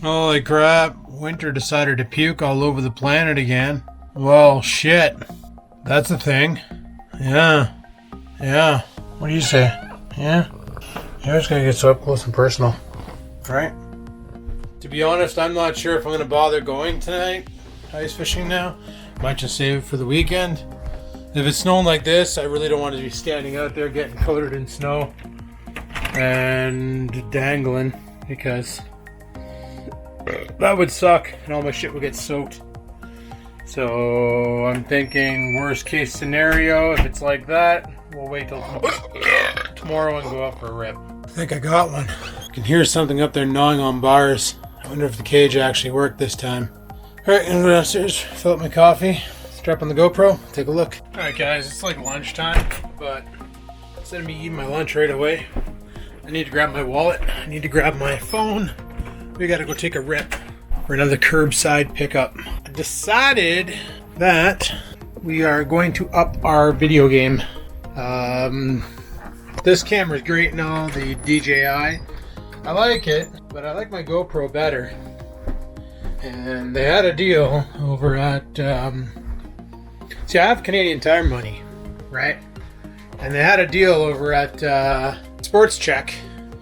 Holy crap, Winter decided to puke all over the planet again. Well, shit. That's a thing. Yeah. What do you say? Yeah? You're just gonna get so up close and personal. Right? To be honest, I'm not sure if I'm gonna bother going tonight ice fishing now. Might just save it for the weekend. If it's snowing like this, I really don't want to be standing out there getting coated in snow and dangling, because that would suck and all my shit would get soaked. So I'm thinking worst case scenario, if it's like that, we'll wait till tomorrow and go up for a rip. I think I got one. I can hear something up there gnawing on bars. I wonder if the cage actually worked this time. Alright, I'm gonna go downstairs, fill up my coffee, strap on the GoPro, take a look. Alright guys, it's like lunchtime, but instead of me eating my lunch right away, I need to grab my wallet, I need to grab my phone. We gotta go take a rip for another curbside pickup. I decided that we are going to up our video game. This camera is great and all, the DJI. I like it, but I like my GoPro better. And they had a deal over at, see, I have Canadian Tire money, right? And they had a deal over at Sports Check,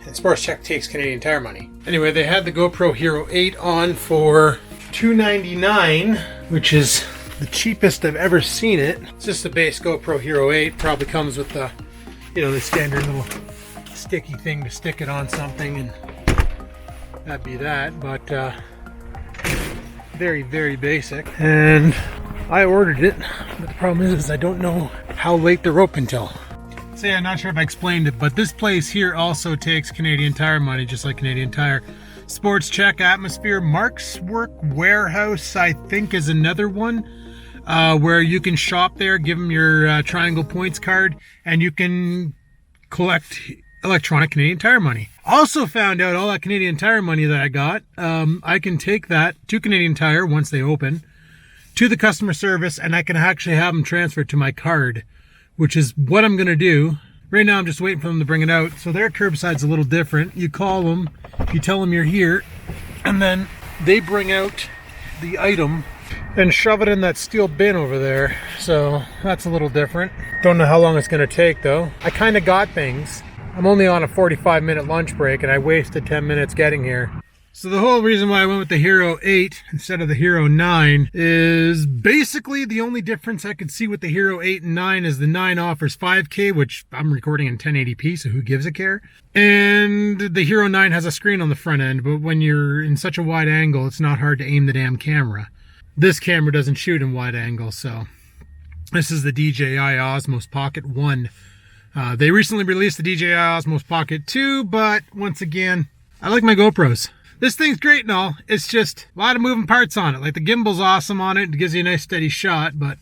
and Sports Check takes Canadian Tire money. Anyway, they had the GoPro Hero 8 on for $299, which is the cheapest I've ever seen it. It's just the base GoPro Hero 8. Probably comes with the, you know, the standard little sticky thing to stick it on something, and that'd be that. But very, very basic. And I ordered it, but the problem is I don't know how late they're open till. So yeah, I'm not sure if I explained it, but this place here also takes Canadian Tire money, just like Canadian Tire. Sports Check, Atmosphere, Mark's Work Warehouse, I think, is another one, where you can shop there, give them your Triangle Points card, and you can collect electronic Canadian Tire money. Also found out all that Canadian Tire money that I got, I can take that to Canadian Tire once they open, to the customer service, and I can actually have them transferred to my card, which is what I'm going to do. Right now I'm just waiting for them to bring it out. So their curbside's a little different. You call them, you tell them you're here, and then they bring out the item and shove it in that steel bin over there. So that's a little different. Don't know how long it's going to take though. I kind of got things. I'm only on a 45-minute lunch break and I wasted 10 minutes getting here. So the whole reason why I went with the Hero 8 instead of the Hero 9 is basically the only difference I could see with the Hero 8 and 9 is the 9 offers 5K, which I'm recording in 1080p, so who gives a care? And the Hero 9 has a screen on the front end, but when you're in such a wide angle, it's not hard to aim the damn camera. This camera doesn't shoot in wide angle, so this is the DJI Osmos Pocket 1. They recently released the DJI Osmos Pocket 2, but once again, I like my GoPros. This thing's great and all, it's just a lot of moving parts on it. Like the gimbal's awesome on it, it gives you a nice steady shot, but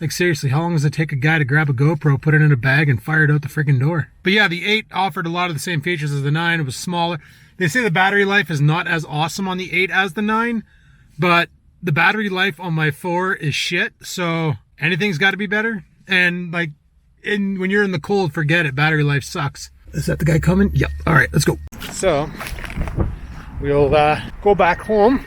like seriously, how long does it take a guy to grab a GoPro, put it in a bag, and fire it out the friggin' door? But yeah, the 8 offered a lot of the same features as the 9, it was smaller. They say the battery life is not as awesome on the 8 as the 9, but the battery life on my 4 is shit, so anything's gotta be better. And like, when you're in the cold, forget it, battery life sucks. Is that the guy coming? Yep, alright, let's go. So, we'll go back home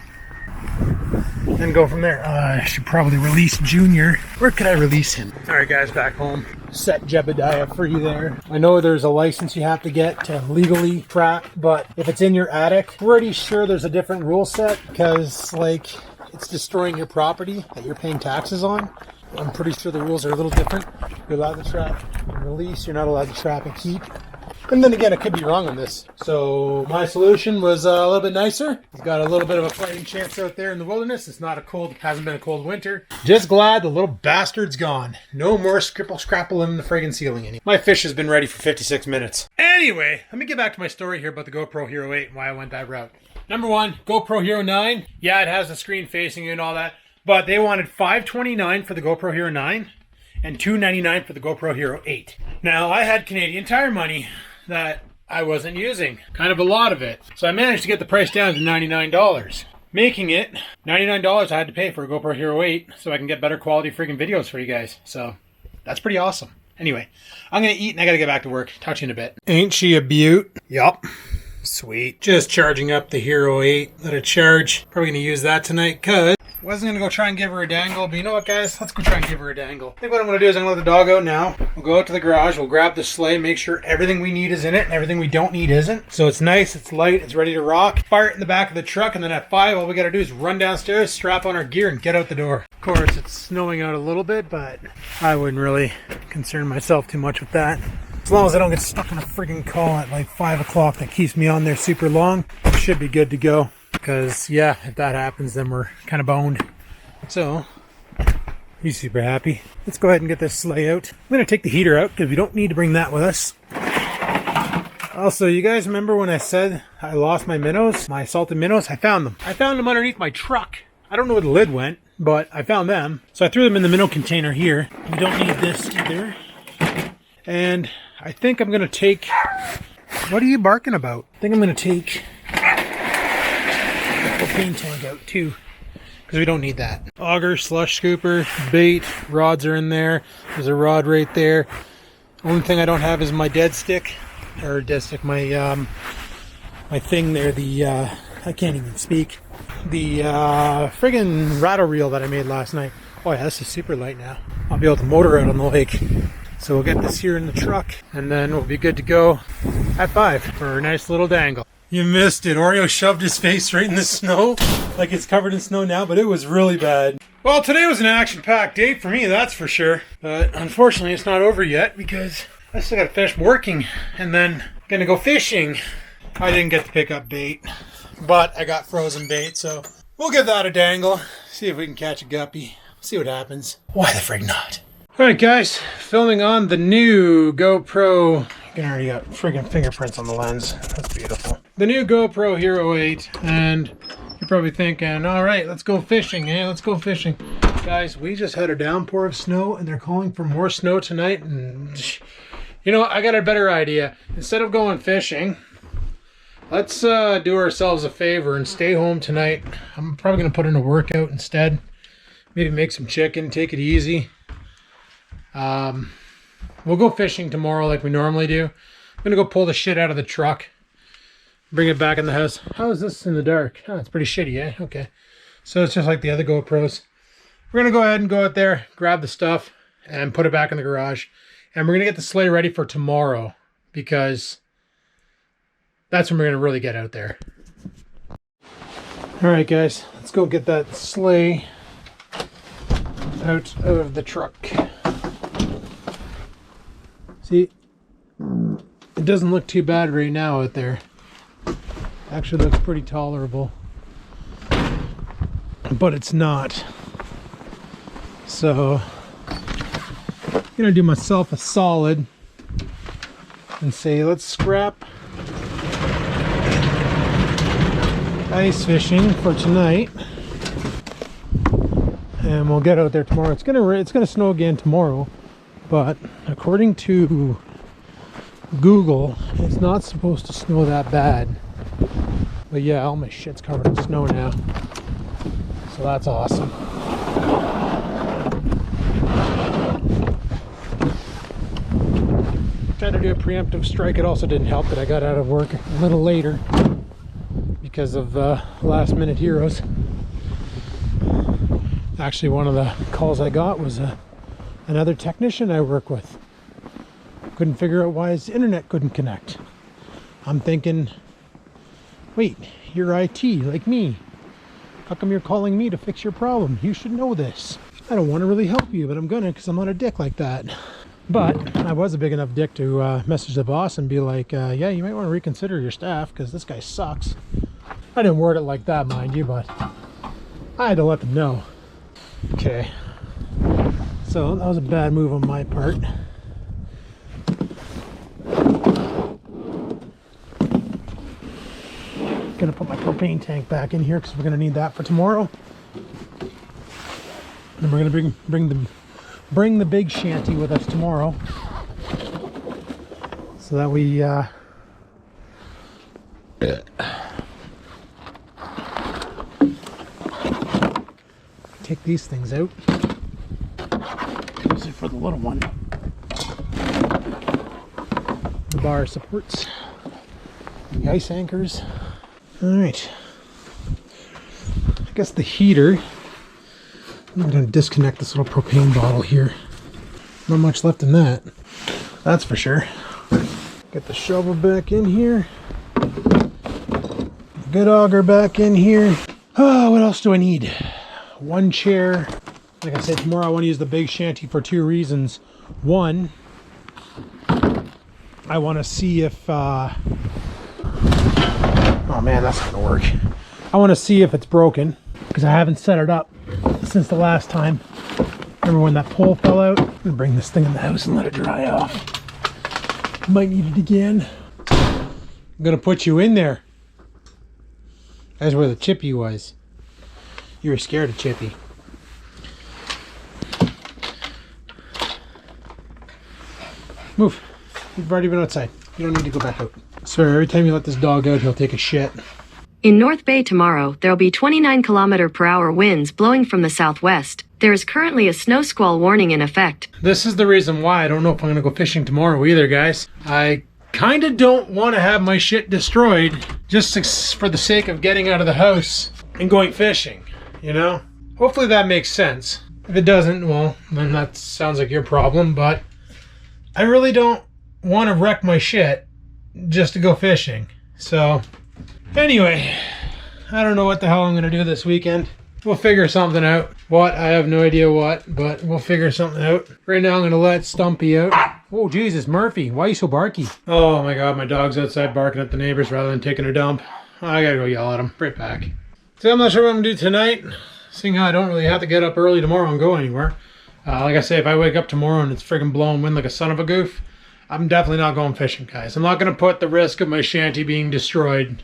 and go from there. I should probably release Junior. Where could I release him? Alright guys, back home. Set Jebediah free there. I know there's a license you have to get to legally trap, but if it's in your attic, pretty sure there's a different rule set because like it's destroying your property that you're paying taxes on. I'm pretty sure the rules are a little different. You're allowed to trap and release, you're not allowed to trap and keep. And then again, I could be wrong on this. So my solution was a little bit nicer. He's got a little bit of a fighting chance out there in the wilderness. It's not a cold, hasn't been a cold winter. Just glad the little bastard's gone. No more scrapple in the friggin' ceiling anymore. My fish has been ready for 56 minutes. Anyway, let me get back to my story here about the GoPro Hero 8 and why I went that route. Number one, GoPro Hero 9. Yeah, it has the screen facing you and all that. But they wanted $529 for the GoPro Hero 9 and $299 for the GoPro Hero 8. Now, I had Canadian Tire money that I wasn't using, kind of a lot of it. So I managed to get the price down to $99, making it $99 I had to pay for a GoPro Hero 8 so I can get better quality friggin' videos for you guys. So that's pretty awesome. Anyway, I'm gonna eat and I gotta get back to work. Talk to you in a bit. Ain't she a beaut? Yup. Sweet. Just charging up the Hero 8. Let it charge. Probably gonna use that tonight because wasn't gonna go try and give her a dangle, but you know what, guys? Let's go try and give her a dangle. I think what I'm gonna do is I'm gonna let the dog out now. We'll go out to the garage, we'll grab the sleigh, make sure everything we need is in it and everything we don't need isn't. So it's nice, it's light, it's ready to rock. Fire it in the back of the truck, and then at 5, all we gotta do is run downstairs, strap on our gear, and get out the door. Of course, it's snowing out a little bit, but I wouldn't really concern myself too much with that. As long as I don't get stuck on a friggin' call at like 5 o'clock that keeps me on there super long, I should be good to go. Because, yeah, if that happens, then we're kind of boned. So, he's super happy. Let's go ahead and get this sleigh out. I'm going to take the heater out because we don't need to bring that with us. Also, you guys remember when I said I lost my minnows, my salted minnows? I found them. I found them underneath my truck. I don't know where the lid went, but I found them. So I threw them in the minnow container here. We don't need this either. And I think I'm going to take... What are you barking about? I think I'm going to take the propane tank out too, because we don't need that. Auger, slush scooper, bait, rods are in there. There's a rod right there. Only thing I don't have is my dead stick, my my thing there, the I can't even speak. The friggin' rattle reel that I made last night. Oh yeah, this is super light now. I'll be able to motor out on the lake. So we'll get this here in the truck, and then we'll be good to go at 5 for a nice little dangle. You missed it. Oreo shoved his face right in the snow, like it's covered in snow now, but it was really bad. Well, today was an action-packed day for me, that's for sure. But unfortunately, it's not over yet because I still got to finish working and then gonna go fishing. I didn't get to pick up bait, but I got frozen bait, so we'll give that a dangle. See if we can catch a guppy. See what happens. Why the frig not? Alright guys, filming on the new GoPro. You can already got friggin' fingerprints on the lens. That's beautiful. The new GoPro Hero 8, and you're probably thinking, alright, let's go fishing, eh? Let's go fishing. Guys, we just had a downpour of snow, and they're calling for more snow tonight, and you know, I got a better idea. Instead of going fishing, let's do ourselves a favor and stay home tonight. I'm probably going to put in a workout instead. Maybe make some chicken, take it easy. We'll go fishing tomorrow like we normally do. I'm gonna go pull the shit out of the truck, bring it back in the house. How is this in the dark? Oh, it's pretty shitty, eh? Okay. So it's just like the other GoPros. We're gonna go ahead and go out there, grab the stuff, and put it back in the garage. And we're gonna get the sleigh ready for tomorrow, because that's when we're gonna really get out there. Alright guys, let's go get that sleigh out of the truck. See, it doesn't look too bad right now out there. Actually looks pretty tolerable. But it's not. So, I'm gonna do myself a solid and say, let's scrap ice fishing for tonight. And we'll get out there tomorrow. It's gonna snow again tomorrow. But according to Google, it's not supposed to snow that bad. But yeah, all my shit's covered in snow now. So that's awesome. Tried to do a preemptive strike. It also didn't help that I got out of work a little later because of last minute heroes. Actually, one of the calls I got was another technician I work with. Couldn't figure out why his internet couldn't connect. I'm thinking, wait, you're IT like me. How come you're calling me to fix your problem? You should know this. I don't want to really help you, but I'm gonna, because I'm not a dick like that. But I was a big enough dick to message the boss and be like, yeah, you might want to reconsider your staff because this guy sucks. I didn't word it like that, mind you, but I had to let them know. Okay. So that was a bad move on my part. Gonna put my propane tank back in here because we're gonna need that for tomorrow. And we're gonna bring the big shanty with us tomorrow, so that we take these things out. Use it for the little one. The bar supports. We ice anchors. All right. I guess the heater. I'm going to disconnect this little propane bottle here. Not much left in that. That's for sure. Get the shovel back in here. Good auger back in here. Oh, what else do I need? One chair. Like I said, tomorrow I want to use the big shanty for two reasons. One, I want to see if oh man, that's not gonna work. I want to see if it's broken because I haven't set it up since the last time. Remember when that pole fell out? I'm gonna bring this thing in the house and let it dry off. Might need it again. I'm gonna put you in there. That's where the Chippy was. You were scared of Chippy. Move. You've already been outside. You don't need to go back out. I swear, every time you let this dog out, he'll take a shit. In North Bay tomorrow, there will be 29 km/h winds blowing from the southwest. There is currently a snow squall warning in effect. This is the reason why I don't know if I'm going to go fishing tomorrow either, guys. I kind of don't want to have my shit destroyed just for the sake of getting out of the house and going fishing, you know? Hopefully that makes sense. If it doesn't, well, then that sounds like your problem, but I really don't want to wreck my shit just to go fishing. So, anyway, I don't know what the hell I'm going to do this weekend. We'll figure something out. What? I have no idea what, but we'll figure something out. Right now I'm going to let Stumpy out. Oh, Jesus, Murphy, why are you so barky? Oh my God, my dog's outside barking at the neighbors rather than taking a dump. I gotta go yell at him. Right back. So I'm not sure what I'm going to do tonight. Seeing how I don't really have to get up early tomorrow and go anywhere. Like I say, if I wake up tomorrow and it's friggin' blowing wind like a son of a goof, I'm definitely not going fishing, guys. I'm not going to put the risk of my shanty being destroyed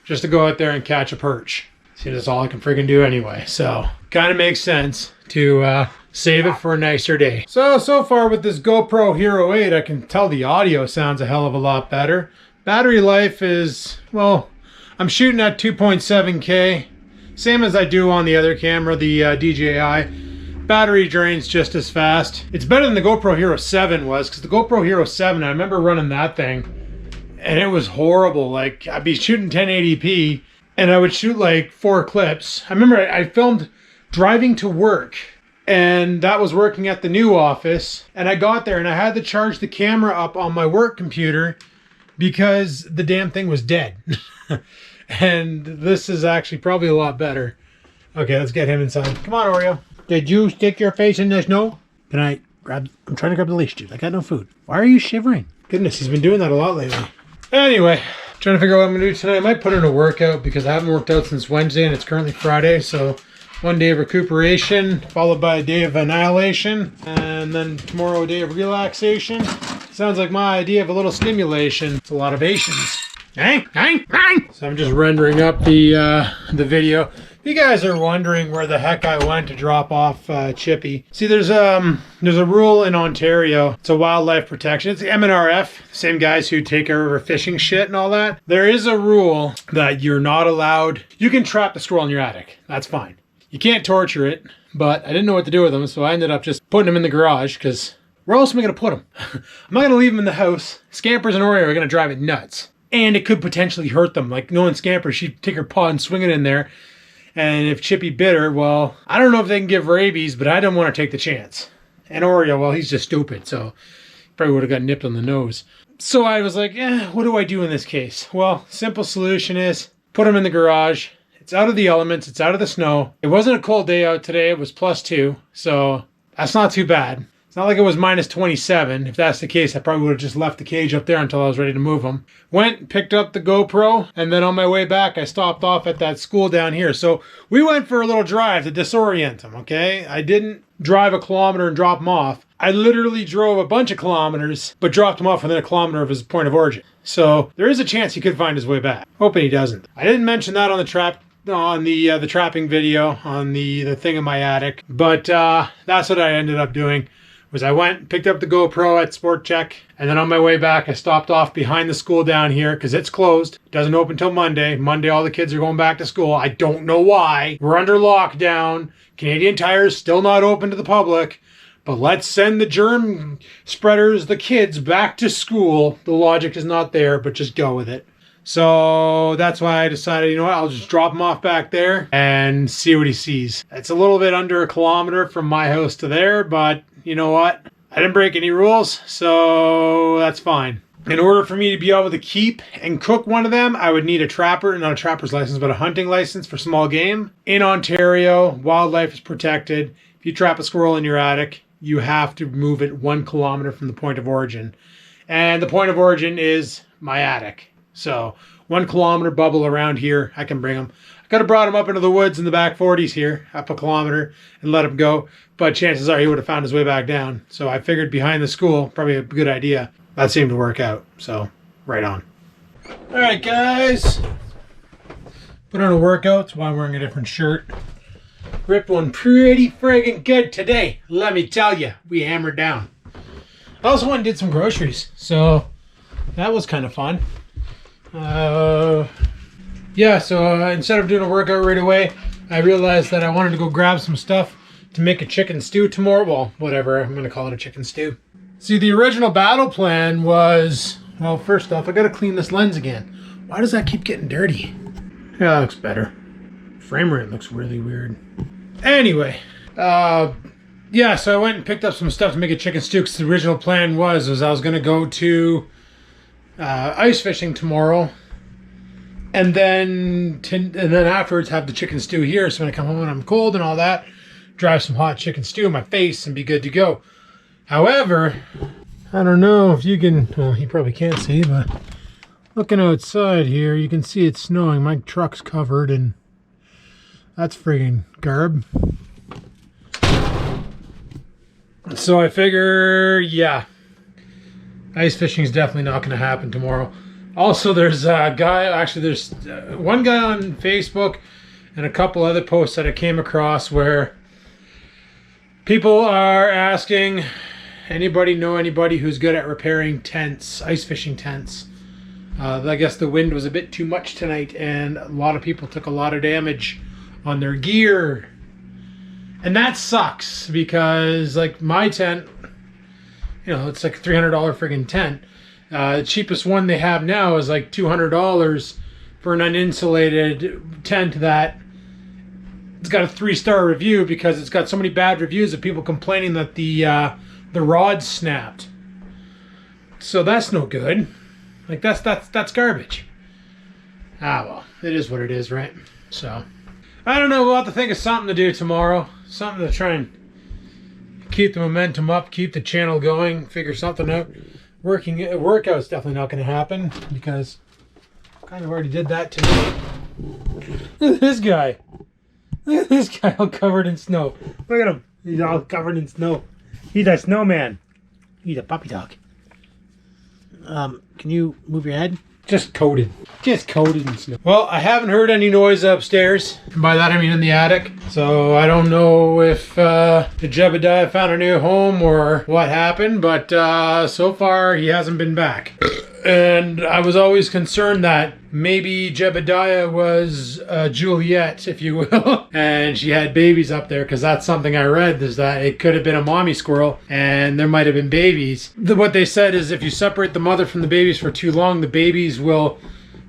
just to go out there and catch a perch. See, that's all I can friggin' do anyway. So, kind of makes sense to save it for a nicer day. So far with this GoPro Hero 8, I can tell the audio sounds a hell of a lot better. Battery life is, well, I'm shooting at 2.7K. Same as I do on the other camera, the DJI. Battery drains just as fast. It's better than the GoPro Hero 7 was, because the GoPro Hero 7, I remember running that thing, and it was horrible. Like, I'd be shooting 1080p, and I would shoot like 4 clips. I remember I filmed driving to work, and that was working at the new office, and I got there, and I had to charge the camera up on my work computer because the damn thing was dead. And this is actually probably a lot better. Okay, let's get him inside. Come on, Oreo. Did you stick your face in the snow? Can I grab... I'm trying to grab the leash, dude. I got no food. Why are you shivering? Goodness, he's been doing that a lot lately. Anyway, trying to figure out what I'm going to do tonight. I might put in a workout because I haven't worked out since Wednesday and it's currently Friday. So, one day of recuperation, followed by a day of annihilation. And then tomorrow a day of relaxation. Sounds like my idea of a little stimulation. It's a lot of Asians. So I'm just rendering up the video. If you guys are wondering where the heck I went to drop off Chippy, see, there's a rule in Ontario. It's a wildlife protection. It's the MNRF, the same guys who take care of our fishing shit and all that. There is a rule that you're not allowed. You can trap the squirrel in your attic. That's fine. You can't torture it, but I didn't know what to do with them, so I ended up just putting them in the garage because where else am I going to put them? I'm not going to leave them in the house. Scampers and Oreo are going to drive it nuts. And it could potentially hurt them. Like knowing Scamper, she'd take her paw and swing it in there. And if Chippy bit her, well, I don't know if they can give rabies, but I didn't want to take the chance. And Oreo, well, he's just stupid, so probably would have got nipped on the nose. So I was like, what do I do in this case? Well, simple solution is put them in the garage. It's out of the elements. It's out of the snow. It wasn't a cold day out today. It was +2, so that's not too bad. It's not like it was -27. If that's the case, I probably would have just left the cage up there until I was ready to move them. Went, picked up the GoPro, and then on my way back, I stopped off at that school down here. So we went for a little drive to disorient them, okay? I didn't drive a kilometer and drop them off. I literally drove a bunch of kilometers, but dropped him off within a kilometer of his point of origin. So there is a chance he could find his way back. Hoping he doesn't. I didn't mention that on the trapping video on the thing in my attic, but that's what I ended up doing. Was I went, picked up the GoPro at Sport Check, and then on my way back, I stopped off behind the school down here because it's closed. It doesn't open till Monday. Monday, all the kids are going back to school. I don't know why. We're under lockdown. Canadian Tire's still not open to the public. But let's send the germ spreaders, the kids, back to school. The logic is not there, but just go with it. So that's why I decided, you know what, I'll just drop him off back there and see what he sees. It's a little bit under a kilometer from my house to there, but you know what? I didn't break any rules, so that's fine. In order for me to be able to keep and cook one of them, I would need a trapper, not a trapper's license, but a hunting license for small game. In Ontario, wildlife is protected. If you trap a squirrel in your attic, you have to move it 1 kilometer from the point of origin. And the point of origin is my attic. So 1 kilometer bubble around here, I can bring them. I could have brought him up into the woods in the back 40s here, up a kilometer, and let him go. But chances are he would have found his way back down. So I figured behind the school, probably a good idea. That seemed to work out, so right on. All right, guys. Put on a workout, that's why I'm wearing a different shirt. Ripped one pretty friggin' good today, let me tell you. We hammered down. I also went and did some groceries, so that was kind of fun. Yeah, so instead of doing a workout right away, I realized that I wanted to go grab some stuff to make a chicken stew tomorrow. Well, whatever, I'm gonna call it a chicken stew. See, the original battle plan was, well, first off, I gotta clean this lens again. Why does that keep getting dirty? Yeah, that looks better. Frame rate looks really weird. Anyway, yeah, so I went and picked up some stuff to make a chicken stew, because the original plan was I was gonna go to ice fishing tomorrow, and then afterwards have the chicken stew here, so when I come home and I'm cold and all that, drive some hot chicken stew in my face and be good to go. However, I don't know if you can, well, you probably can't see, but looking outside here, you can see it's snowing. My truck's covered, and that's friggin' garb. So I figure, yeah, ice fishing is definitely not going to happen tomorrow. Also, there's a guy, actually there's one guy on Facebook and a couple other posts that I came across where people are asking, anybody know anybody who's good at repairing tents, ice fishing tents? I guess the wind was a bit too much tonight, and a lot of people took a lot of damage on their gear. And that sucks, because like my tent, you know, it's like a $300 friggin' tent. The cheapest one they have now is like $200 for an uninsulated tent that it's got a 3-star review, because it's got so many bad reviews of people complaining that the rod snapped. So that's no good. Like that's garbage. Ah well, it is what it is, right? So I don't know, we'll have to think of something to do tomorrow. Something to try and keep the momentum up, keep the channel going, figure something out. Workout's definitely not going to happen, because I kind of already did that today. Look at this guy. Look at this guy all covered in snow. Look at him. He's all covered in snow. He's a snowman. He's a puppy dog. Can you move your head? Just coated. Just coated in snow. Well, I haven't heard any noise upstairs. And by that I mean in the attic. So I don't know if the Jebediah found a new home or what happened, but so far he hasn't been back. And I was always concerned that maybe Jebediah was Juliet, if you will, and she had babies up there, because that's something I read, is that it could have been a mommy squirrel and there might have been babies. What they said is if you separate the mother from the babies for too long, the babies will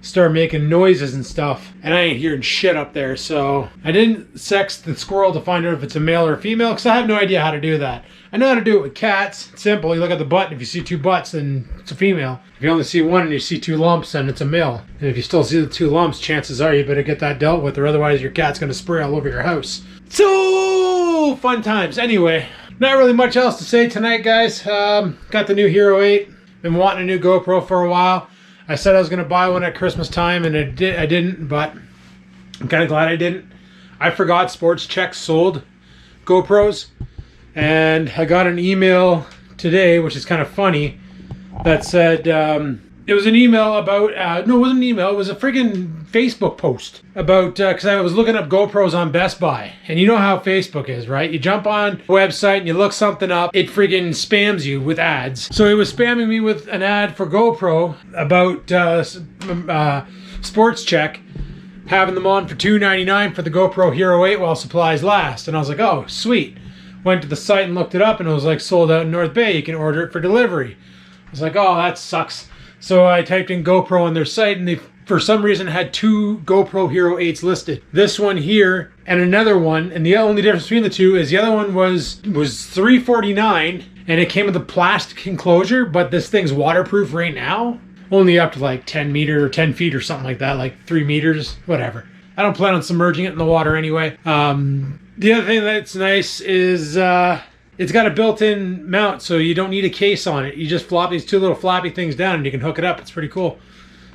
start making noises and stuff, and I ain't hearing shit up there. So I didn't sex the squirrel to find out if it's a male or a female, because I have no idea how to do that. I know how to do it with cats. It's simple. You look at the butt, and if you see 2 butts, then it's a female. If you only see one and you see 2 lumps, then it's a male. And if you still see the 2 lumps, chances are you better get that dealt with, or otherwise your cat's going to spray all over your house. So fun times. Anyway, not really much else to say tonight, guys. Got the new Hero 8. Been wanting a new GoPro for a while. I said I was going to buy one at Christmas time, and I didn't, but I'm kind of glad I didn't. I forgot Sports Check sold GoPros, and I got an email today, which is kind of funny, that said, it was an email about, no, it wasn't an email, it was a friggin' Facebook post about, because I was looking up GoPros on Best Buy, and you know how Facebook is, right? You jump on a website and you look something up, it friggin' spams you with ads. So it was spamming me with an ad for GoPro about Sports Check, having them on for $2.99 for the GoPro Hero 8 while supplies last. And I was like, oh, sweet. Went to the site and looked it up, and it was like sold out in North Bay. You can order it for delivery. I was like, oh, that sucks. So I typed in GoPro on their site, and they for some reason had two GoPro Hero 8s listed. This one here and another one, and the only difference between the two is the other one was $349 and it came with a plastic enclosure, but this thing's waterproof right now. Only up to like 10 feet or something like that, like 3 meters, whatever. I don't plan on submerging it in the water anyway. The other thing that's nice is it's got a built-in mount, so you don't need a case on it. You just flop these two little flappy things down and you can hook it up. It's pretty cool.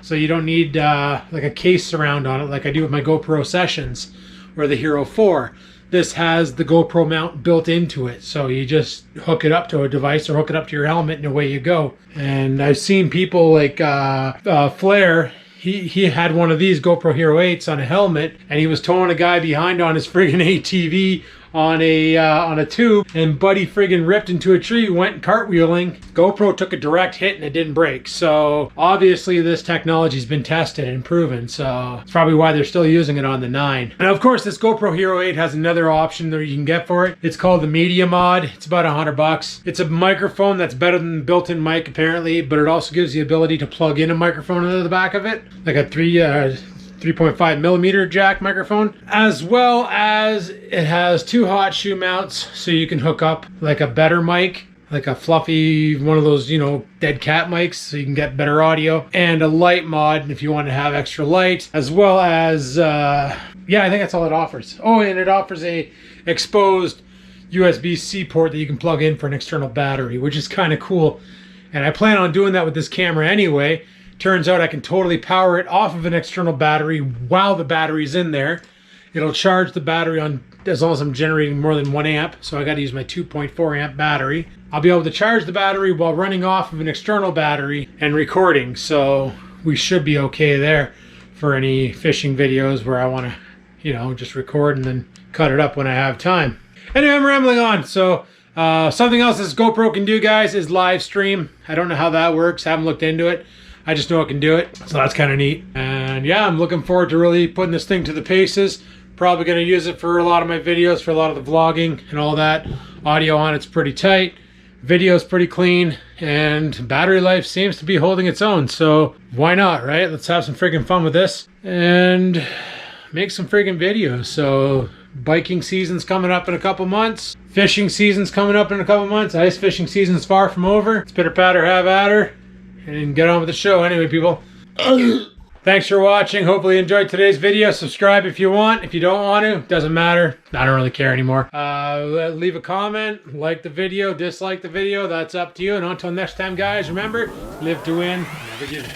So you don't need like a case surround on it like I do with my GoPro Sessions or the Hero 4. This has the GoPro mount built into it. So you just hook it up to a device or hook it up to your helmet and away you go. And I've seen people like Flair. He had one of these GoPro Hero 8s on a helmet, and he was towing a guy behind on his friggin' ATV on a tube, and Buddy friggin' ripped into a tree, went cartwheeling. GoPro took a direct hit and it didn't break. So obviously this technology's been tested and proven, so it's probably why they're still using it on the 9. And of course this GoPro Hero 8 has another option that you can get for it. It's called the Media Mod. It's about $100. It's a microphone that's better than the built-in mic apparently, but it also gives the ability to plug in a microphone into the back of it, like a 3.5 millimeter jack microphone, as well as it has two hot shoe mounts, so you can hook up like a better mic, like a fluffy one of those, you know, dead cat mics, so you can get better audio, and a light mod if you want to have extra light, as well as yeah, I think that's all it offers. Oh, and it offers a exposed USB-C port that you can plug in for an external battery, which is kind of cool. And I plan on doing that with this camera anyway. Turns out I can totally power it off of an external battery while the battery's in there. It'll charge the battery on as long as I'm generating more than 1 amp, so I got to use my 2.4 amp battery. I'll be able to charge the battery while running off of an external battery and recording, so we should be okay there for any fishing videos where I want to, you know, just record and then cut it up when I have time. Anyway, I'm rambling on. So something else this GoPro can do, guys, is live stream. I don't know how that works. I haven't looked into it. I just know it can do it, so that's kind of neat. And yeah, I'm looking forward to really putting this thing to the paces. Probably going to use it for a lot of my videos, for a lot of the vlogging and all that. Audio on it's pretty tight, video's pretty clean, and battery life seems to be holding its own. So why not, right? Let's have some friggin' fun with this and make some friggin' videos. So biking season's coming up in a couple months. Fishing season's coming up in a couple months. Ice fishing season's far from over. It's pitter patter, have at her. And get on with the show. Anyway, people, thanks for watching. Hopefully you enjoyed today's video. Subscribe if you want. If you don't want to, doesn't matter. I don't really care anymore. Leave a comment, like the video, dislike the video. That's up to you. And until next time, guys, remember, live to win, never give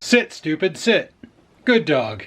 Sit, stupid, sit. Good dog.